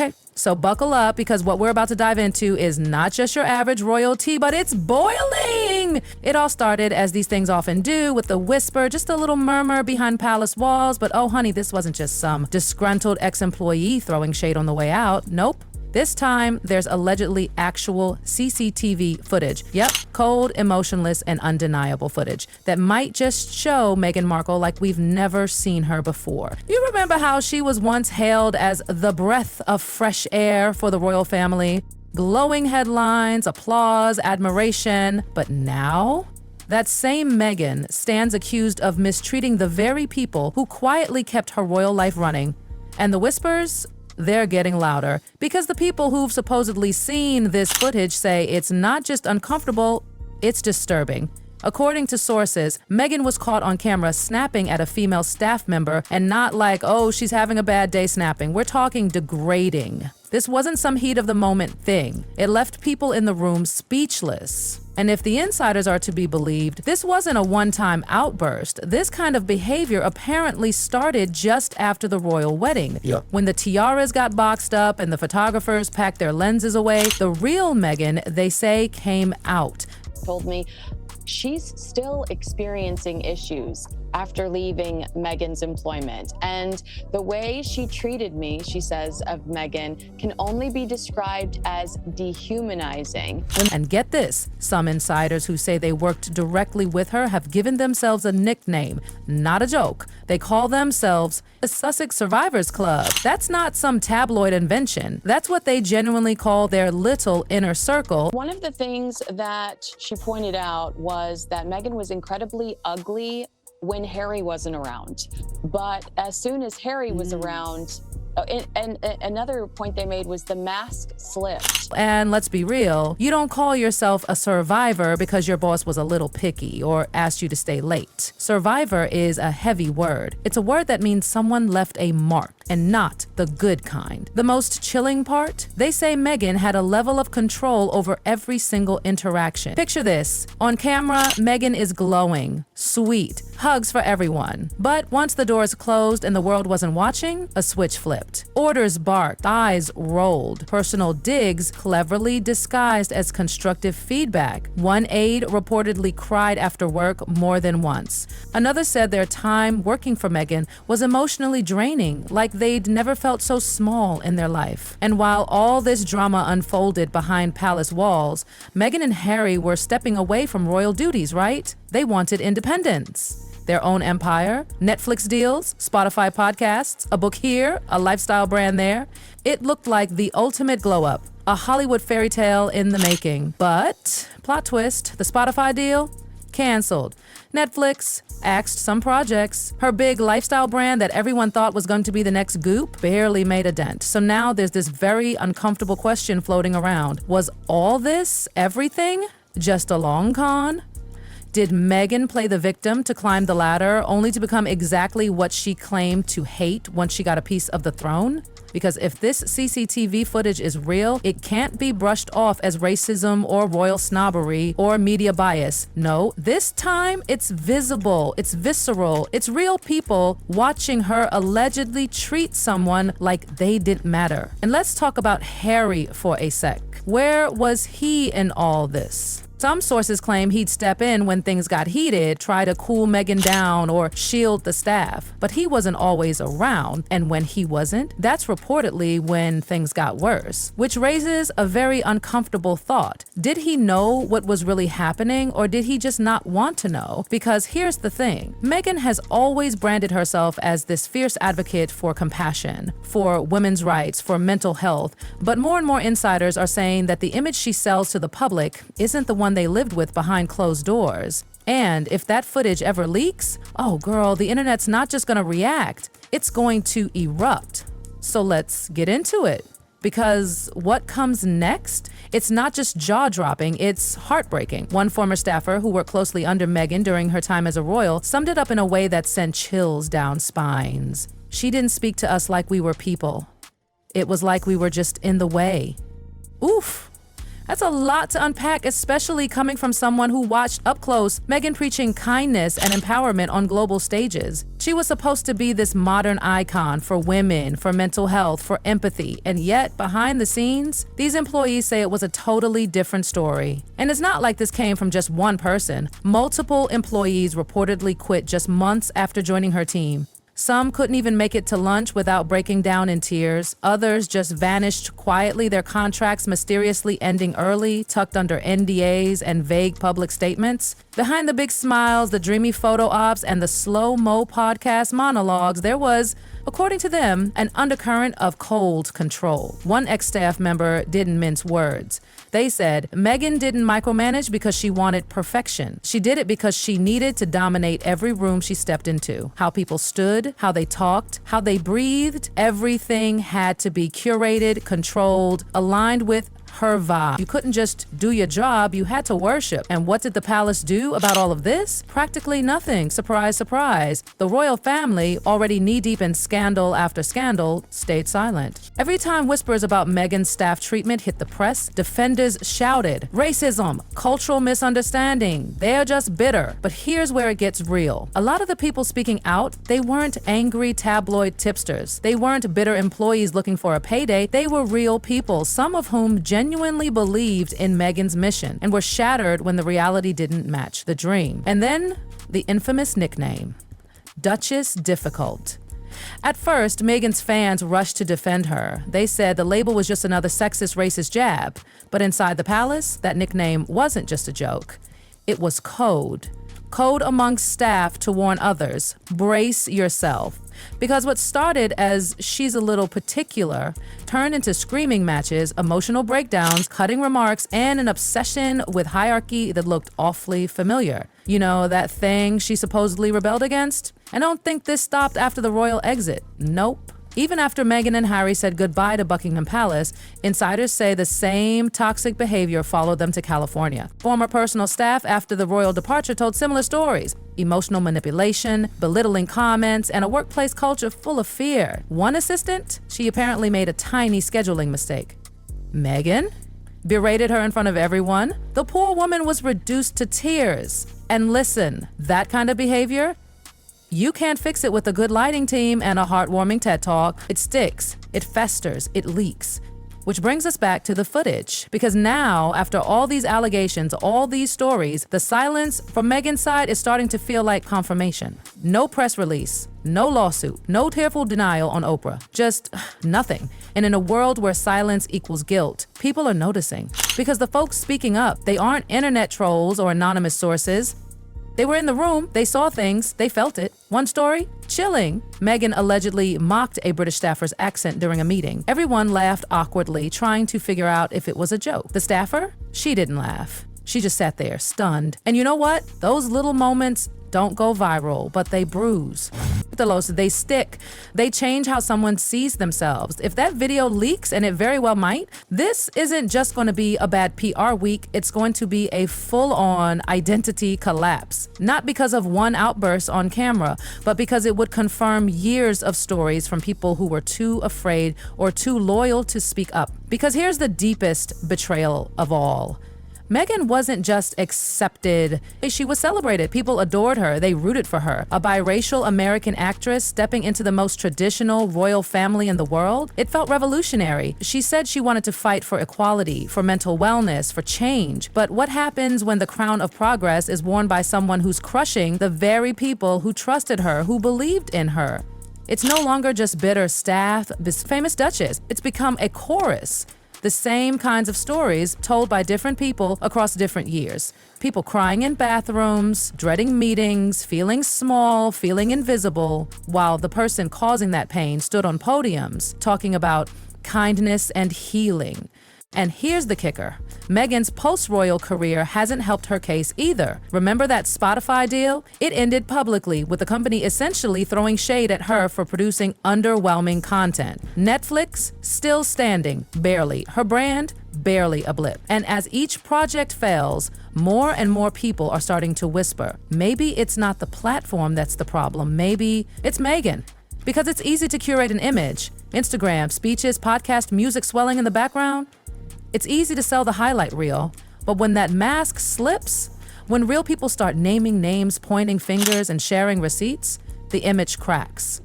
Okay, so buckle up, because what we're about to dive into is not just your average royalty, but it's boiling. It all started, as these things often do, with a whisper, just a little murmur behind palace walls. But oh honey, this wasn't just some disgruntled ex-employee throwing shade on the way out. Nope. This time, there's allegedly actual CCTV footage. Yep, cold, emotionless, and undeniable footage that might just show Meghan Markle like we've never seen her before. You remember how she was once hailed as the breath of fresh air for the royal family? Glowing headlines, applause, admiration. But now, that same Meghan stands accused of mistreating the very people who quietly kept her royal life running. And the whispers? They're getting louder, because the people who've supposedly seen this footage say it's not just uncomfortable, it's disturbing. According to sources, Meghan was caught on camera snapping at a female staff member, and not like, oh, she's having a bad day snapping. We're talking degrading. This wasn't some heat of the moment thing. It left people in the room speechless. And if the insiders are to be believed, this wasn't a one-time outburst. This kind of behavior apparently started just after the royal wedding. Yep. When the tiaras got boxed up and the photographers packed their lenses away, the real Meghan, they say, came out. Told me she's still experiencing issues after leaving Meghan's employment. And the way she treated me, she says, of Meghan, can only be described as dehumanizing. And get this, some insiders who say they worked directly with her have given themselves a nickname. Not a joke. They call themselves the Sussex Survivors Club. That's not some tabloid invention. That's what they genuinely call their little inner circle. One of the things that she pointed out was that Meghan was incredibly ugly when Harry wasn't around. But as soon as Harry was around, and another point they made was the mask slipped. And let's be real, you don't call yourself a survivor because your boss was a little picky or asked you to stay late. Survivor is a heavy word. It's a word that means someone left a mark, and not the good kind. The most chilling part? They say Meghan had a level of control over every single interaction. Picture this. On camera, Meghan is glowing, sweet, hugs for everyone. But once the doors closed and the world wasn't watching, a switch flipped. Orders barked, eyes rolled, personal digs cleverly disguised as constructive feedback. One aide reportedly cried after work more than once. Another said their time working for Meghan was emotionally draining, like they'd never felt so small in their life. And while all this drama unfolded behind palace walls, Meghan and Harry were stepping away from royal duties, right? They wanted independence. Their own empire, Netflix deals, Spotify podcasts, a book here, a lifestyle brand there. It looked like the ultimate glow-up, a Hollywood fairy tale in the making. But, plot twist, the Spotify deal? Canceled. Netflix axed some projects. Her big lifestyle brand that everyone thought was going to be the next Goop barely made a dent. So now there's this very uncomfortable question floating around. Was all this, everything, just a long con? Did Meghan play the victim to climb the ladder, only to become exactly what she claimed to hate once she got a piece of the throne? Because if this CCTV footage is real, it can't be brushed off as racism or royal snobbery or media bias. No, this time it's visible, it's visceral, it's real people watching her allegedly treat someone like they didn't matter. And let's talk about Harry for a sec. Where was he in all this? Some sources claim he'd step in when things got heated, try to cool Meghan down or shield the staff. But he wasn't always around, and when he wasn't, that's reportedly when things got worse. Which raises a very uncomfortable thought. Did he know what was really happening, or did he just not want to know? Because here's the thing. Meghan has always branded herself as this fierce advocate for compassion, for women's rights, for mental health. But more and more insiders are saying that the image she sells to the public isn't the one they lived with behind closed doors. And if that footage ever leaks, oh girl, the internet's not just gonna react, it's going to erupt. So let's get into it. Because what comes next? It's not just jaw-dropping, it's heartbreaking. One former staffer who worked closely under Meghan during her time as a royal summed it up in a way that sent chills down spines. She didn't speak to us like we were people. It was like we were just in the way. Oof. That's a lot to unpack, especially coming from someone who watched up close Meghan preaching kindness and empowerment on global stages. She was supposed to be this modern icon for women, for mental health, for empathy, and yet, behind the scenes, these employees say it was a totally different story. And it's not like this came from just one person. Multiple employees reportedly quit just months after joining her team. Some couldn't even make it to lunch without breaking down in tears. Others just vanished quietly, their contracts mysteriously ending early, tucked under NDAs and vague public statements. Behind the big smiles, the dreamy photo ops, and the slow-mo podcast monologues, there was, according to them, an undercurrent of cold control. One ex-staff member didn't mince words. They said Meghan didn't micromanage because she wanted perfection. She did it because she needed to dominate every room she stepped into. How people stood, how they talked, how they breathed, everything had to be curated, controlled, aligned with her vibe. You couldn't just do your job, you had to worship. And what did the palace do about all of this? Practically nothing. Surprise, surprise. The royal family, already knee-deep in scandal after scandal, stayed silent. Every time whispers about Meghan's staff treatment hit the press, defenders shouted, racism, cultural misunderstanding, they're just bitter. But here's where it gets real. A lot of the people speaking out, they weren't angry tabloid tipsters. They weren't bitter employees looking for a payday. They were real people, some of whom genuinely believed in Meghan's mission and were shattered when the reality didn't match the dream. And then the infamous nickname, Duchess Difficult. At first, Meghan's fans rushed to defend her. They said the label was just another sexist, racist jab. But inside the palace, that nickname wasn't just a joke. It was code. Code amongst staff to warn others, brace yourself. Because what started as she's a little particular turned into screaming matches, emotional breakdowns, cutting remarks, and an obsession with hierarchy that looked awfully familiar. You know, that thing she supposedly rebelled against? I don't think this stopped after the royal exit. Nope. Even after Meghan and Harry said goodbye to Buckingham Palace, insiders say the same toxic behavior followed them to California. Former personal staff after the royal departure told similar stories. Emotional manipulation, belittling comments, and a workplace culture full of fear. One assistant, she apparently made a tiny scheduling mistake. Meghan berated her in front of everyone. The poor woman was reduced to tears. And listen, that kind of behavior, you can't fix it with a good lighting team and a heartwarming TED Talk. It sticks, it festers, it leaks. Which brings us back to the footage. Because now, after all these allegations, all these stories, the silence from Meghan's side is starting to feel like confirmation. No press release, no lawsuit, no tearful denial on Oprah. Just nothing. And in a world where silence equals guilt, people are noticing. Because the folks speaking up, they aren't internet trolls or anonymous sources. They were in the room, they saw things, they felt it. One story? Chilling. Meghan allegedly mocked a British staffer's accent during a meeting. Everyone laughed awkwardly, trying to figure out if it was a joke. The staffer? She didn't laugh. She just sat there, stunned. And you know what? Those little moments don't go viral, but they bruise. They stick. They change how someone sees themselves. If that video leaks, and it very well might, this isn't just going to be a bad PR week, it's going to be a full-on identity collapse. Not because of one outburst on camera, but because it would confirm years of stories from people who were too afraid or too loyal to speak up. Because here's the deepest betrayal of all. Meghan wasn't just accepted, she was celebrated. People adored her, they rooted for her. A biracial American actress stepping into the most traditional royal family in the world? It felt revolutionary. She said she wanted to fight for equality, for mental wellness, for change. But what happens when the crown of progress is worn by someone who's crushing the very people who trusted her, who believed in her? It's no longer just bitter staff, this famous Duchess. It's become a chorus. The same kinds of stories told by different people across different years. People crying in bathrooms, dreading meetings, feeling small, feeling invisible, while the person causing that pain stood on podiums talking about kindness and healing. And here's the kicker. Meghan's post-royal career hasn't helped her case either. Remember that Spotify deal? It ended publicly, with the company essentially throwing shade at her for producing underwhelming content. Netflix, still standing, barely. Her brand, barely a blip. And as each project fails, more and more people are starting to whisper, maybe it's not the platform that's the problem, maybe it's Meghan. Because it's easy to curate an image. Instagram, speeches, podcast, music swelling in the background. It's easy to sell the highlight reel, but when that mask slips, when real people start naming names, pointing fingers, and sharing receipts, the image cracks.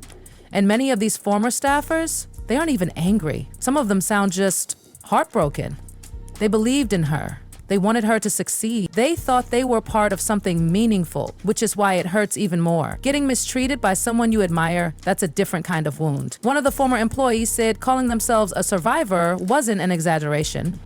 And many of these former staffers, they aren't even angry. Some of them sound just heartbroken. They believed in her. They wanted her to succeed. They thought they were part of something meaningful, which is why it hurts even more. Getting mistreated by someone you admire, that's a different kind of wound. One of the former employees said calling themselves a survivor wasn't an exaggeration.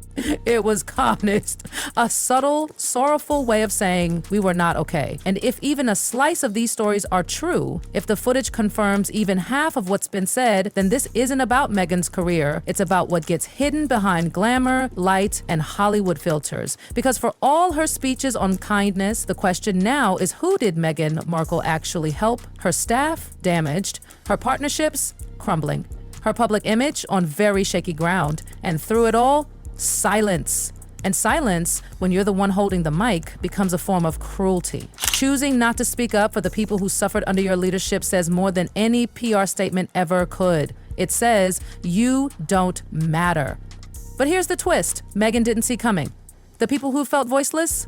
It was honest, a subtle, sorrowful way of saying we were not okay. And if even a slice of these stories are true, if the footage confirms even half of what's been said, then this isn't about Meghan's career. It's about what gets hidden behind glamour, light, and Hollywood filters. Because for all her speeches on kindness, the question now is, who did Meghan Markle actually help? Her staff? Damaged. Her partnerships? Crumbling. Her public image? On very shaky ground. And through it all, silence. And silence, when you're the one holding the mic, becomes a form of cruelty. Choosing not to speak up for the people who suffered under your leadership says more than any PR statement ever could. It says, you don't matter. But here's the twist Meghan didn't see coming. The people who felt voiceless,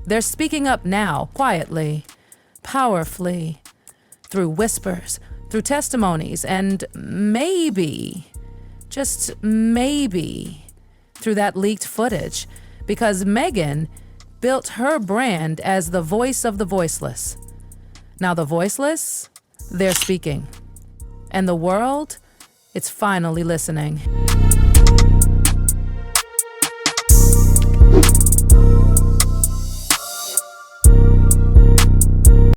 they're speaking up now, quietly, powerfully, through whispers, through testimonies, and maybe, just maybe, through that leaked footage, because Meghan built her brand as the voice of the voiceless. Now the voiceless, they're speaking. And the world, it's finally listening.